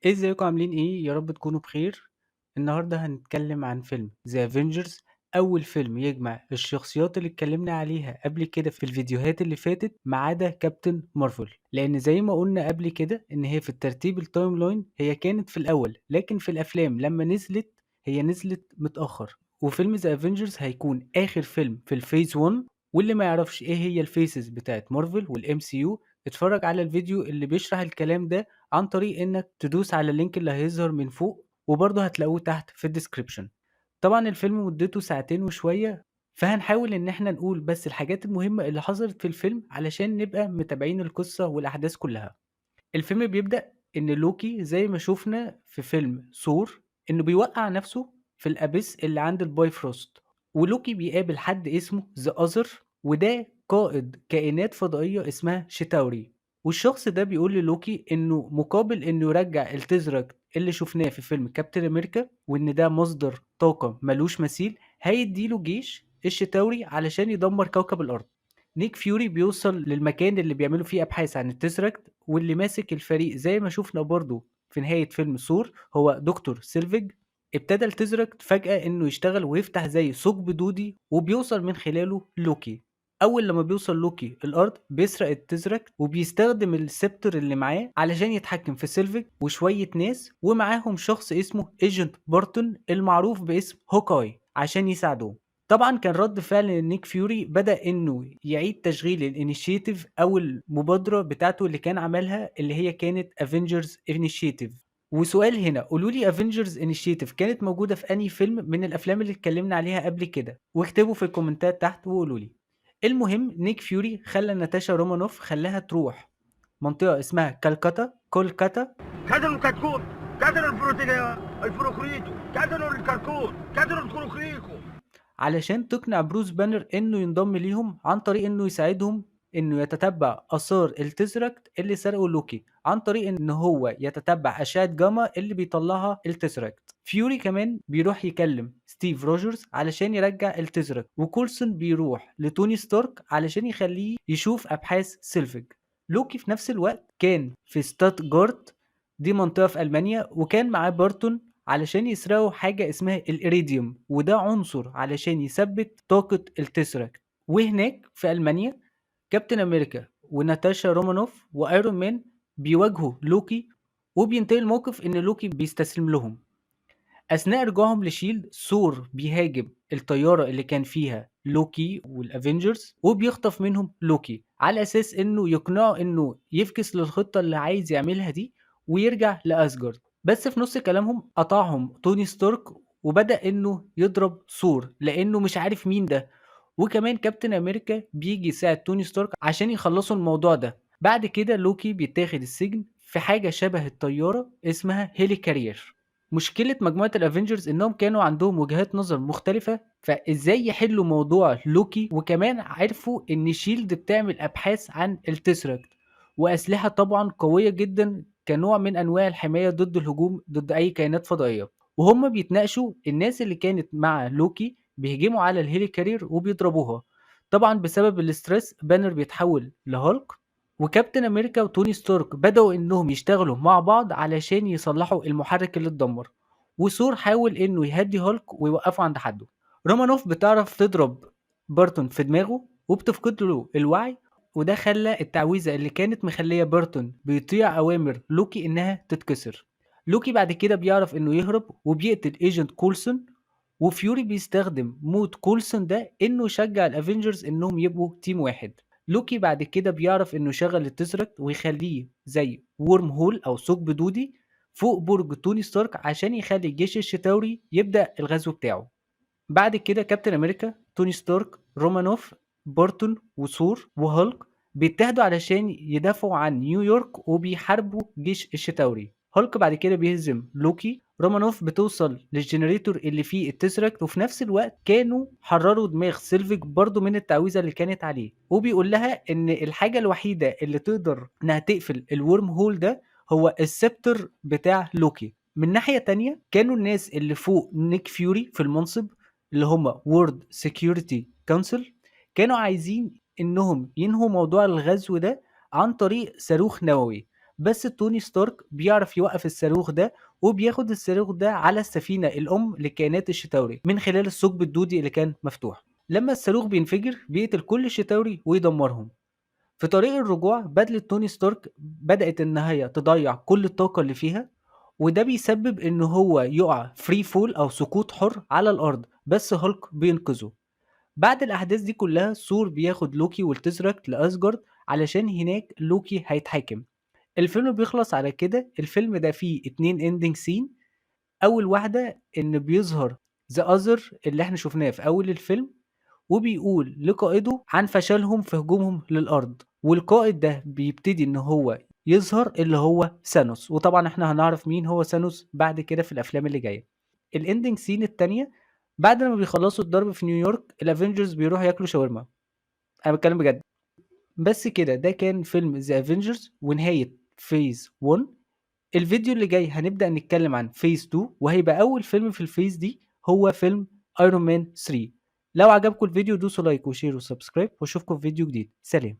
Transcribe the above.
إيه ازيكم عاملين ايه؟ يا رب تكونوا بخير. النهارده هنتكلم عن فيلم ذا افنجرز، اول فيلم يجمع الشخصيات اللي اتكلمنا عليها قبل كده في الفيديوهات اللي فاتت ما عدا كابتن مارفل، لان زي ما قلنا قبل كده ان هي في الترتيب التايم لاين هي كانت في الاول، لكن في الافلام لما نزلت هي نزلت متاخر. وفيلم ذا افنجرز هيكون اخر فيلم في الفيز 1. واللي ما يعرفش ايه هي الفيسز بتاعت مارفل والام سي يو، اتفرج على الفيديو اللي بيشرح الكلام ده عن طريق انك تدوس على اللينك اللي هيظهر من فوق، وبرضه هتلاقوه تحت في الديسكريبشن. طبعا الفيلم مدته ساعتين وشوية، فهنحاول ان احنا نقول بس الحاجات المهمة اللي حصلت في الفيلم علشان نبقى متابعين القصة والاحداث كلها. الفيلم بيبدأ ان لوكي زي ما شفنا في فيلم ثور انه بيوقع نفسه في الابيس اللي عند الباي فروست، ولوكي بيقابل حد اسمه ذا اذر، وده قائد كائنات فضائية اسمها شيتاوري. والشخص ده بيقول للوكي انه مقابل انه يرجع التزرق اللي شفناه في فيلم كابتن امريكا، وان ده مصدر طاقة ملوش مثيل، هيديله جيش الشيتاوري علشان يدمر كوكب الارض. نيك فيوري بيوصل للمكان اللي بيعملوا فيه ابحاث عن التسركت، واللي ماسك الفريق زي ما شفنا برضو في نهاية فيلم ثور هو دكتور سيلفيج. ابتدى التزركت فجأة انه يشتغل ويفتح زي ثقب دودي، وبيوصل من خلاله لوكي. اول لما بيوصل لوكي الارض بيسرق التزركت، وبيستخدم السبتر اللي معاه علشان يتحكم في سيلفيج وشوية ناس، ومعاهم شخص اسمه ايجنت بارتون المعروف باسم هوكاي عشان يساعدوه. طبعا كان رد فعل نيك فيوري بدأ انه يعيد تشغيل الانيشيتيف او المبادرة بتاعته اللي كان عملها، اللي هي كانت افنجرز انيشيتيف. وسؤال هنا، قولوا لي افنجرز انيشيتيف كانت موجودة في انهي فيلم من الافلام اللي اتكلمنا عليها قبل كده؟ واكتبوا في الكومنتات تحت وقولوا لي. المهم نيك فيوري خلى ناتاشا رومانوف خلاها تروح منطقة اسمها كولكاتا. كسروا الكتكوت، كسروا الفروخريتو، كسروا الكركوت، كسروا الكروكريكو. علشان تقنع بروس بانر انه ينضم ليهم عن طريق انه يساعدهم انه يتتبع اثار التزركت اللي سرقه لوكي، عن طريق ان هو يتتبع اشعة جاما اللي بيطلعها التزركت. فيوري كمان بيروح يكلم ستيف روجرز علشان يرجع التزركت، وكولسون بيروح لتوني ستارك علشان يخليه يشوف ابحاث سيلفيج. لوكي في نفس الوقت كان في ستاتجارت، دي منطقة في ألمانيا، وكان معاه بارتون علشان يسرقوا حاجة اسمها الإيريديوم، وده عنصر علشان يثبت طاقة التسركت. وهناك في ألمانيا كابتن أمريكا وناتاشا رومانوف وأيرون مان بيواجهوا لوكي، وبينتهي الموقف إن لوكي بيستسلم لهم. أثناء رجوعهم لشيلد، ثور بيهاجم الطيارة اللي كان فيها لوكي والافنجرز، وبيخطف منهم لوكي على اساس انه يقنعه انه يفكس للخطة اللي عايز يعملها دي ويرجع لاسجارد. بس في نص كلامهم قطعهم توني ستارك، وبدأ انه يضرب ثور لانه مش عارف مين ده. وكمان كابتن امريكا بيجي يساعد توني ستارك عشان يخلصوا الموضوع ده. بعد كده لوكي بيتاخد السجن في حاجة شبه الطيارة اسمها هيلي كارير. مشكلة مجموعة الافنجرز انهم كانوا عندهم وجهات نظر مختلفة، فازاي يحلوا موضوع لوكي؟ وكمان عرفوا ان شيلد بتعمل ابحاث عن التسركت واسلحة طبعا قوية جدا كنوع من انواع الحماية ضد الهجوم ضد اي كائنات فضائية. وهم بيتناقشوا، الناس اللي كانت مع لوكي بيهجموا على الهيلي كارير وبيضربوها. طبعا بسبب الاسترس بانر بيتحول لهالك، وكابتن امريكا وتوني ستارك بدأوا انهم يشتغلوا مع بعض علشان يصلحوا المحرك اللي اتدمر. وثور حاول انه يهدي هالك ويوقفه عند حده. رومانوف بتعرف تضرب بارتون في دماغه وبتفقد له الوعي، وده خلى التعويذة اللي كانت مخلية بارتون بيطيع اوامر لوكي انها تتكسر. لوكي بعد كده بيعرف انه يهرب وبيقتل ايجنت كولسون، وفيوري بيستخدم موت كولسون ده انه يشجع الافنجرز انهم يبقوا تيم واحد. لوكي بعد كده بيعرف انه يشغل التسركت ويخليه زي وورم هول او ثقب دودي فوق برج توني ستارك عشان يخلي الجيش الشتاوري يبدأ الغزو بتاعه. بعد كده كابتن امريكا، توني ستارك، رومانوف، بارتون وثور وهالك بيتحدوا علشان يدافعوا عن نيويورك وبيحاربوا جيش الشتاوري. هالك بعد كده بيهزم لوكي. رومانوف بتوصل للجنريتور اللي فيه التسركت، وفي نفس الوقت كانوا حرروا دماغ سيلفيك برضو من التعويذة اللي كانت عليه، وبيقول لها ان الحاجة الوحيدة اللي تقدر انها تقفل الورم هول ده هو السبتر بتاع لوكي. من ناحية تانية كانوا الناس اللي فوق نيك فيوري في المنصب اللي هم World Security Council كانوا عايزين إنهم ينهوا موضوع الغزو ده عن طريق صاروخ نووي، بس توني ستارك بيعرف يوقف الصاروخ ده، وبياخد الصاروخ ده على السفينة الأم لكائنات الشتاوري من خلال الثقب الدودي اللي كان مفتوح. لما الصاروخ بينفجر بيقتل كل الشتاوري ويدمرهم. في طريق الرجوع بدلة توني ستارك بدأت إن هي تضيع كل الطاقة اللي فيها، وده بيسبب إن هو يقع فري فول أو سقوط حر على الأرض، بس هالك بينقذه. بعد الأحداث دي كلها ثور بياخد لوكي والتزركت لأسجارد علشان هناك لوكي هيتحاكم. الفيلم بيخلص على كده. الفيلم ده فيه 2 اندنج سين. أول واحدة إن بيظهر ذا أذر اللي احنا شفناه في أول الفيلم، وبيقول لقائده عن فشلهم في هجومهم للأرض، والقائد ده بيبتدي إن هو يظهر اللي هو سانوس، وطبعا احنا هنعرف مين هو سانوس بعد كده في الأفلام اللي جاية. الاندنج سين التانية بعد ما بيخلصوا الضرب في نيويورك الافنجرز بيروحوا ياكلوا شاورما. انا بتكلم بجد. بس كده ده كان فيلم ذا افنجرز ونهاية فيز 1. الفيديو اللي جاي هنبدأ نتكلم عن فيز 2، وهيبقى أول فيلم في الفيز دي هو فيلم ايرون مان 3. لو عجبكم الفيديو دوسوا لايك وشير وسبسكرايب، واشوفكم في فيديو جديد. سلام.